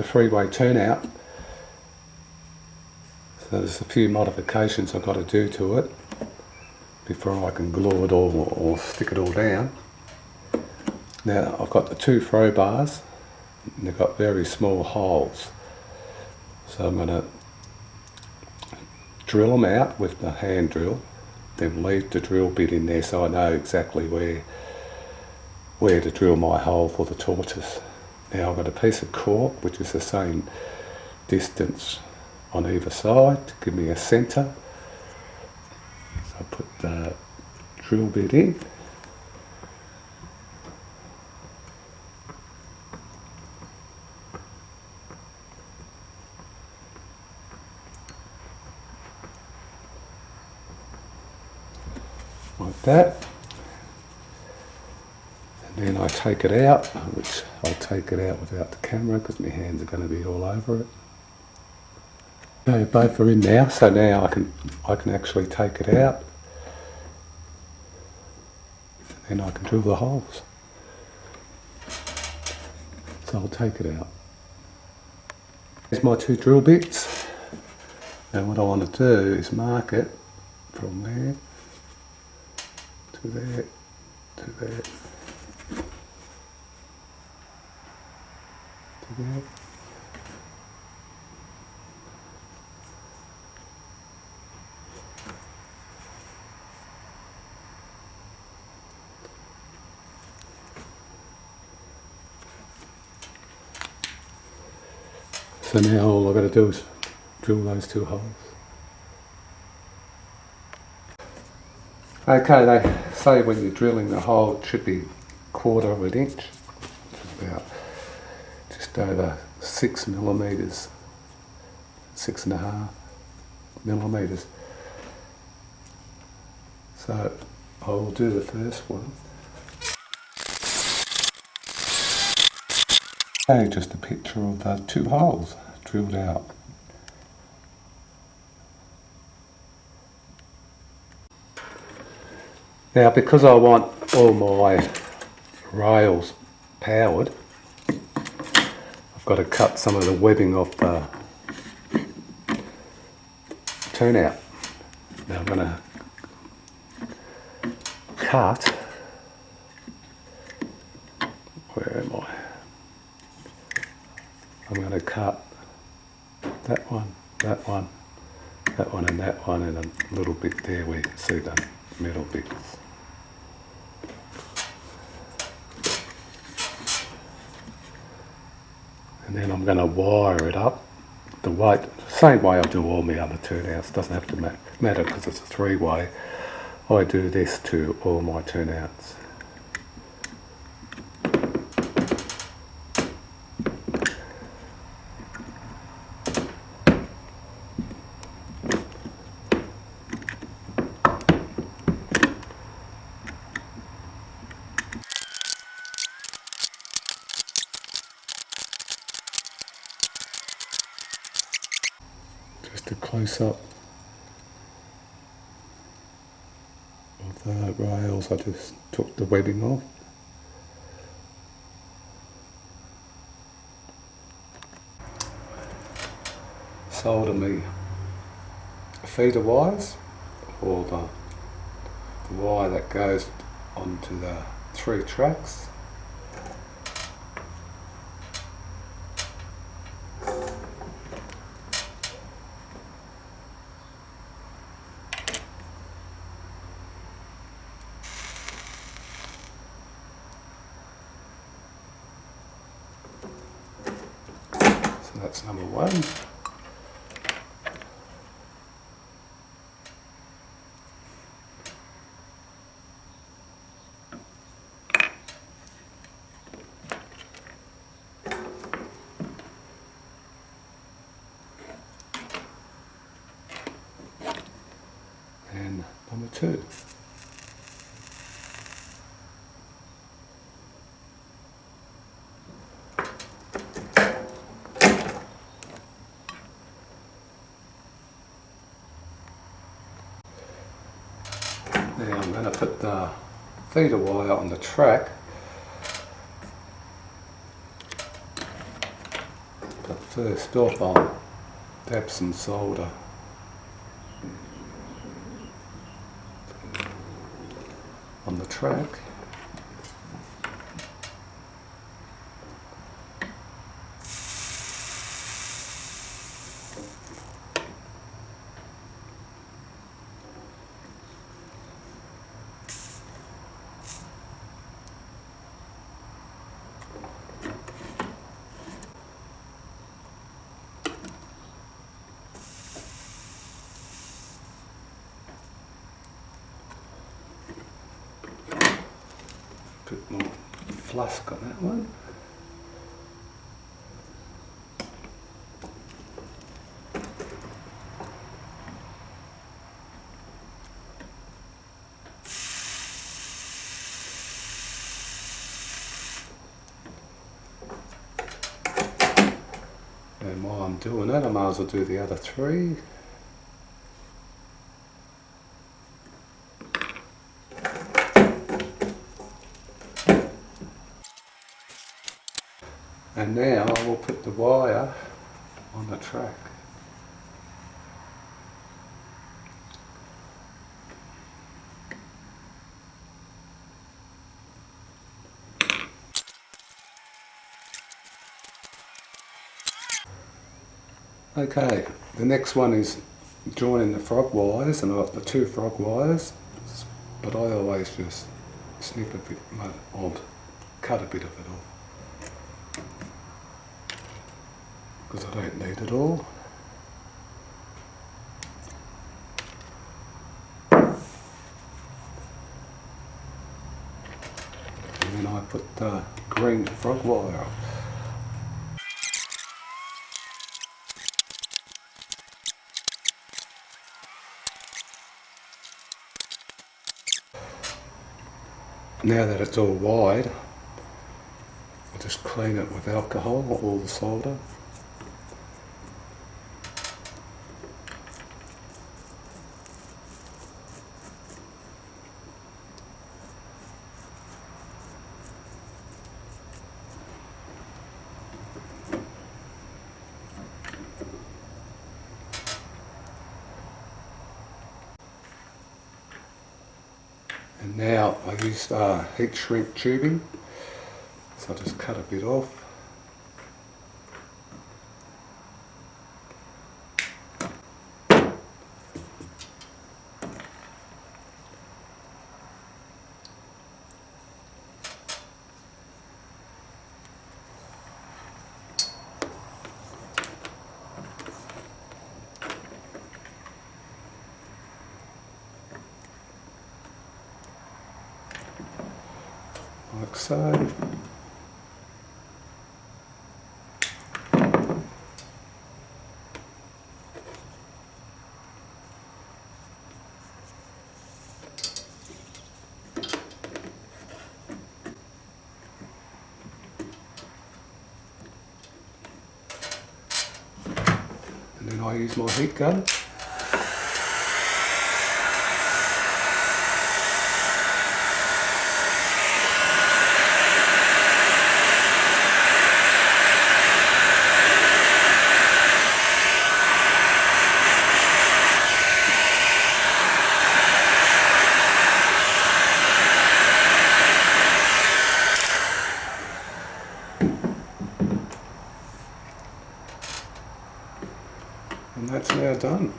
the three-way turnout. So there's a few modifications I've got to do to it before I can glue it all or stick it all down. Now I've got the two throw bars and they've got very small holes. So I'm going to drill them out with the hand drill, then leave the drill bit in there so I know exactly where to drill my hole for the tortoise. Now I've got a piece of cork which is the same distance on either side to give me a centre. So I put the drill bit in. Like that. And then I take it out, which I'll take it out without the camera because my hands are going to be all over it. Okay, both are in now, so now I can actually take it out. And then I can drill the holes. So I'll take it out. Here's my two drill bits. And what I want to do is mark it from there to there to there to there. So now all I've got to do is drill those two holes. Okay, they say when you're drilling the hole it should be 1/4 of an inch, about just over 6 millimetres, 6.5 millimetres. So I'll do the first one. Okay, just a picture of the two holes drilled out. Now because I want all my rails powered, I've got to cut some of the webbing off the turnout. Now I'm going to cut, where am I? I'm going to cut that one, that one, that one and that one, and a little bit there where you can see the metal bits. And then I'm going to wire it up the way, same way I do all my other turnouts. Doesn't have to matter because it's a three-way. I do this to all my turnouts. Just a close-up of the rails. I just took the webbing off. Solder me feeder wires, or the wire that goes onto the 3 tracks. So that's number 1. And number 2. Now I'm going to put the feeder wire on the track. But first off I'll dab some solder on the track. Bit more flusk on that one. And while I'm doing that, I might as well do the other three. And now I will put the wire on the track. Okay, the next one is joining the frog wires, and I've got the two frog wires, but I always just snip a bit, or cut a bit of it off, because I don't need it all. And then I put the green frog wire on. Now that it's all wide, I'll just clean it with alcohol, all the solder. And now I used heat shrink tubing, so I just cut a bit off. Like so. And then I use my heat gun. And that's now done.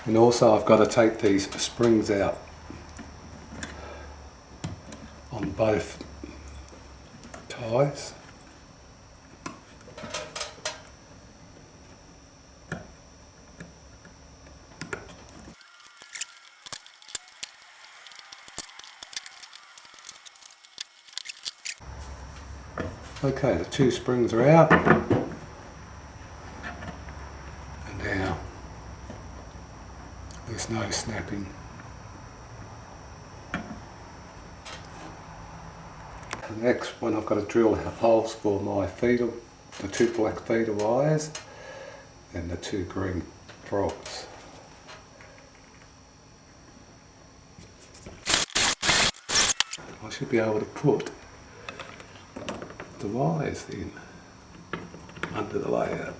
And also I've got to take these springs out on both ties. Okay, the two springs are out. And now there's no snapping. The next one, I've got to drill holes for my feeder, the two black feeder wires and the two green frogs. I should be able to put the wires in under the layout.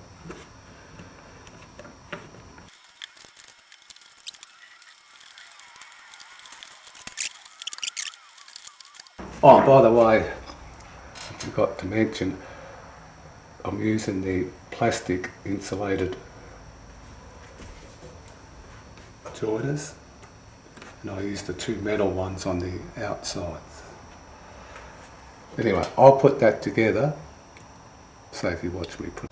Oh, by the way, I forgot to mention, I'm using the plastic insulated joiners, and I use the two metal ones on the outsides. Anyway, I'll put that together, so if you watch me put.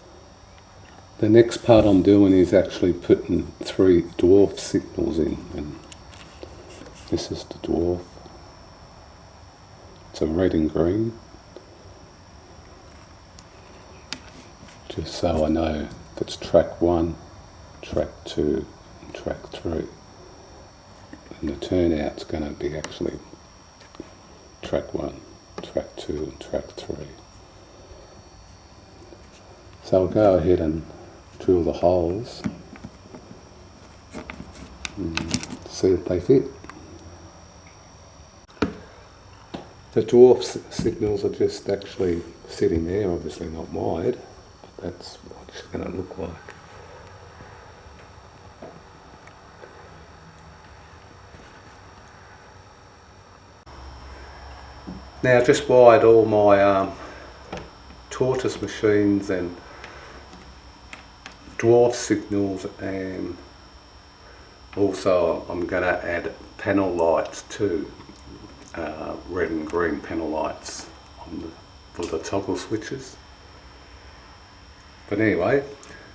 The next part I'm doing is actually putting 3 dwarf signals in, and this is the dwarf. It's a red and green, just so I know if it's track 1, track 2 and track 3. And the turnout's going to be actually track 1, track 2 and track 3. So I'll go ahead and drill the holes and see if they fit. The dwarf signals are just actually sitting there, obviously not wide, but that's what it's going to look like. Now I just wired all my tortoise machines and dwarf signals, and also I'm going to add panel lights too. Red and green panel lights for the toggle switches. But anyway,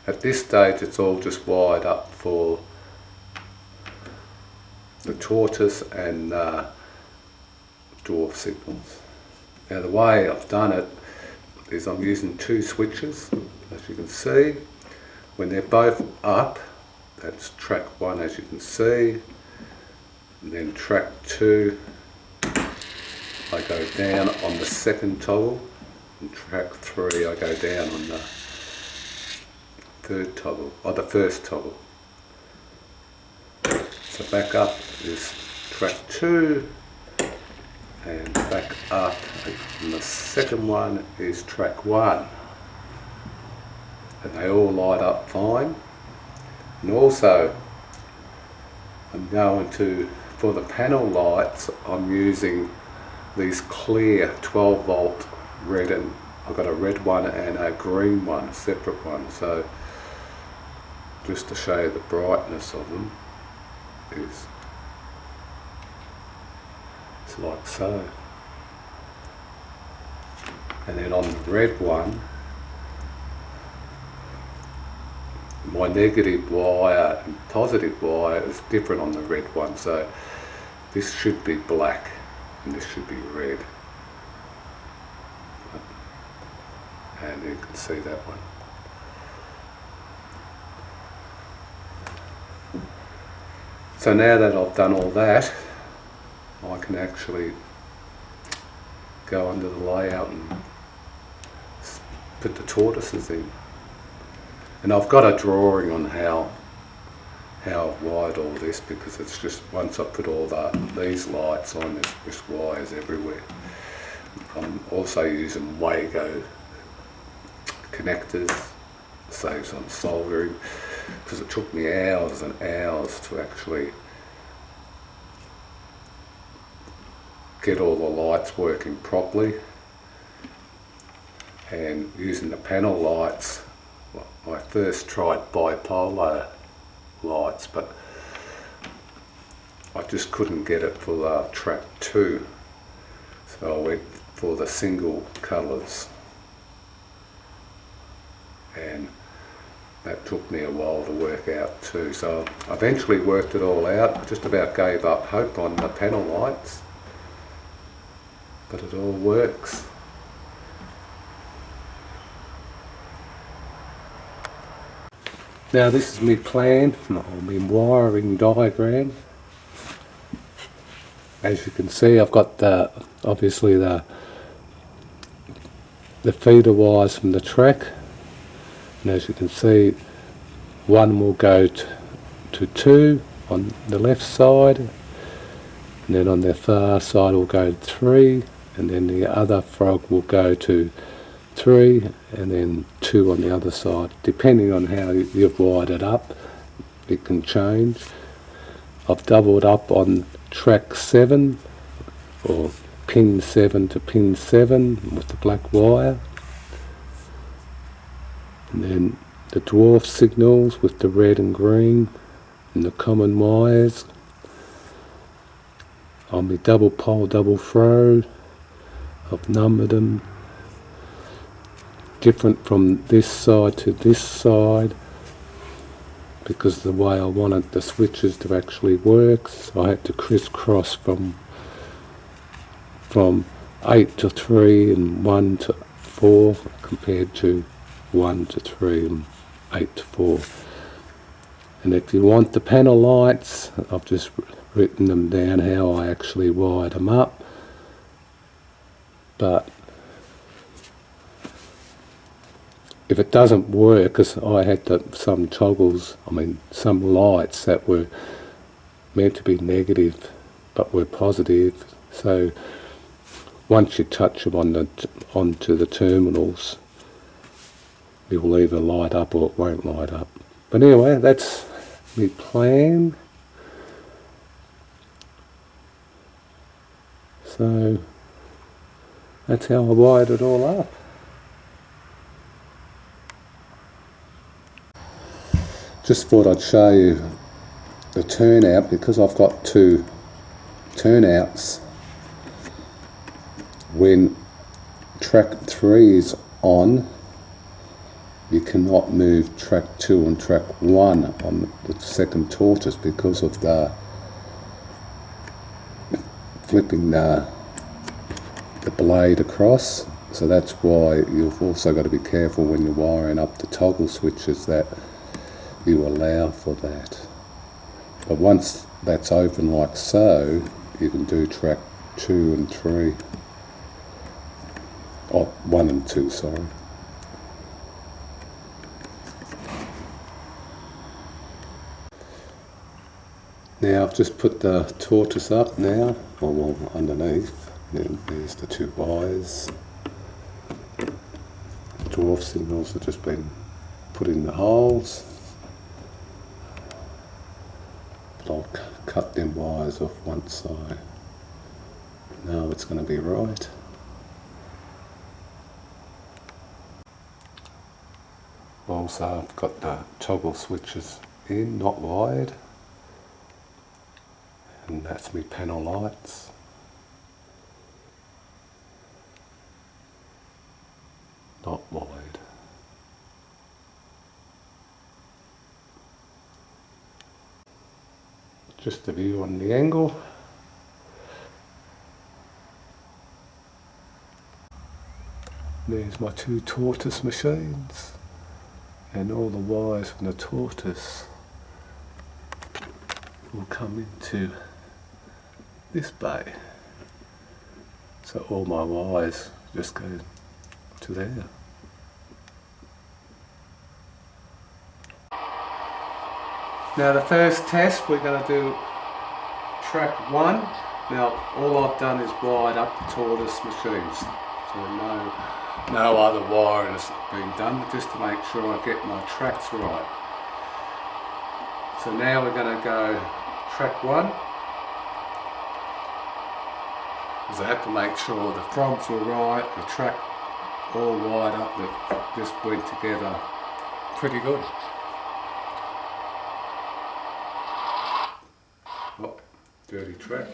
at this stage it's all just wired up for the tortoise and dwarf signals. Now the way I've done it is I'm using 2 switches, as you can see. When they're both up, that's track 1 as you can see, and then track 2 I go down on the second toggle, and track 3 I go down on the third toggle, or the first toggle. So back up is track 2, and back up, and the second one is track 1. And they all light up fine. And also, I'm going to, for the panel lights, I'm using these clear 12 volt red, and I've got a red one and a green one, a separate one. So just to show you the brightness of them is it's like so. And then on the red one, my negative wire and positive wire is different on the red one, so this should be black and this should be red, and you can see that one. So now that I've done all that, I can actually go under the layout and put the tortoises in. And I've got a drawing on how I've wired all this, because it's just, once I put all these lights on, there's just wires everywhere. I'm also using Wago connectors, saves on soldering, because it took me hours and hours to actually get all the lights working properly. And using the panel lights, I first tried bipolar lights, but I just couldn't get it for track 2, so I went for the single colours, and that took me a while to work out too. So I eventually worked it all out. I just about gave up hope on the panel lights, but it all works. Now this is my plan, or my wiring diagram. As you can see, I've got obviously the feeder wires from the track, and as you can see, one will go to 2 on the left side, and then on the far side will go to 3, and then the other frog will go to 3 and then 2 on the other side. Depending on how you've wired it up, it can change. I've doubled up on track 7, or pin 7 to pin 7 with the black wire. And then the dwarf signals with the red and green and the common wires. On my double pole, double throw, I've numbered them different from this side to this side because the way I wanted the switches to actually work, so I had to crisscross from 8 to 3 and 1 to 4 compared to 1 to 3 and 8 to 4. And if you want the panel lights, I've just written them down how I actually wired them up. But if it doesn't work, because I had some toggles, some lights that were meant to be negative but were positive, so once you touch them onto the terminals, it will either light up or it won't light up. But anyway, that's my plan. So that's how I wired it all up. Just thought I'd show you the turnout, because I've got 2 turnouts. When track 3 is on, you cannot move track 2 and track 1 on the second tortoise because of the flipping the blade across. So that's why you've also got to be careful when you're wiring up the toggle switches that you allow for that. But once that's open like so, you can do track 2 and 3. Oh, 1 and 2, sorry. Now I've just put the tortoise up now, well underneath. Then there's the 2 wires. The dwarf signals have just been put in the holes. But I'll cut them wires off once I know it's going to be right. Also I've got the toggle switches in, not wired. And that's my panel lights. Not wired. Just a view on the angle. There's my 2 tortoise machines, and all the wires from the tortoise will come into this bay. So all my wires just go to there. Now the first test, we're going to do track 1. Now all I've done is wired up the tortoise machines, so no other wiring has been done, just to make sure I get my tracks right. So now we're going to go track 1, because I have to make sure the frogs were right, the track all wired up, that just went together pretty good. Oh, dirty track.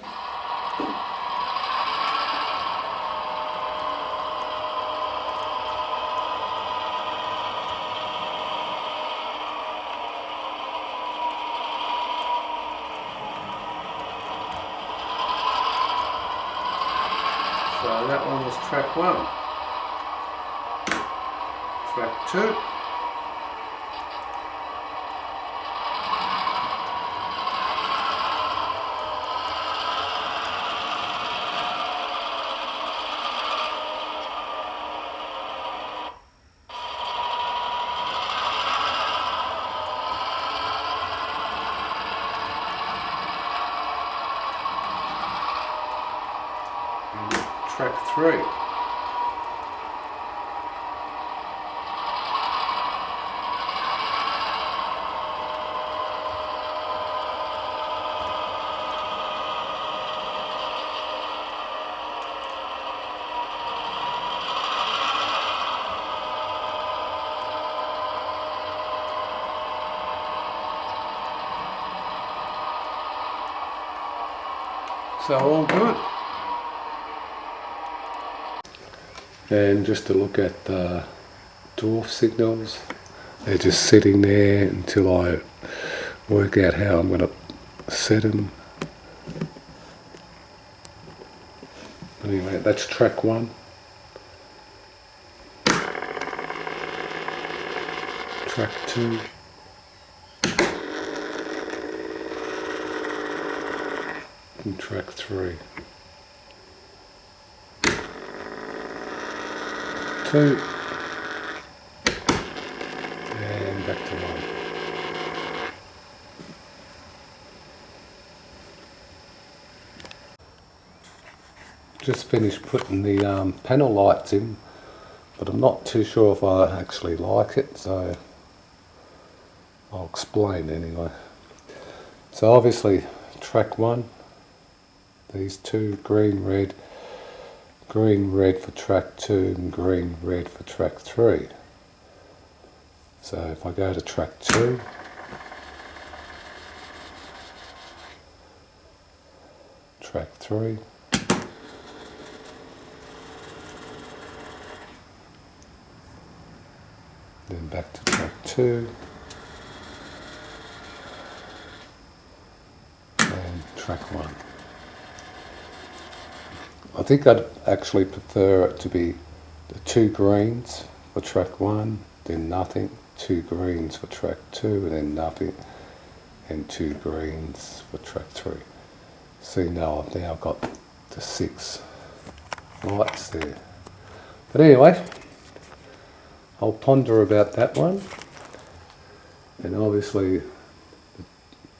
So that one was track 1. Track 2. Track 3. So all good. And just to look at the Dwarf signals, they're just sitting there until I work out how I'm going to set them. Anyway, that's track 1. Track 2. And track 3. 2. And back to 1. Just finished putting the panel lights in, but I'm not too sure if I actually like it, so I'll explain anyway. So obviously track 1, these two, green red for track 2 and green red for track 3. So if I go to track 2, track 3, then back to track 2, and track 1. I think I'd actually prefer it to be the 2 greens for track 1, then nothing, 2 greens for track 2, and then nothing, and 2 greens for track 3. See, now I've now got the 6 lights there. But anyway, I'll ponder about that one. And obviously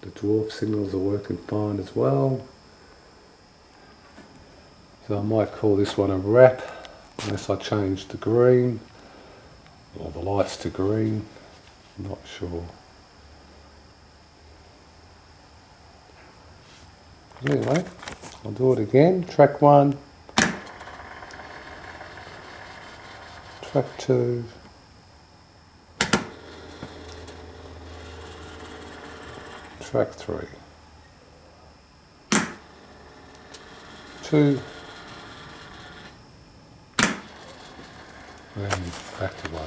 the Dwarf signals are working fine as well. So I might call this one a wrap, unless I change the green, or the lights to green, I'm not sure. Anyway, I'll do it again. Track 1, track 2, track 3, 2, and back to 1.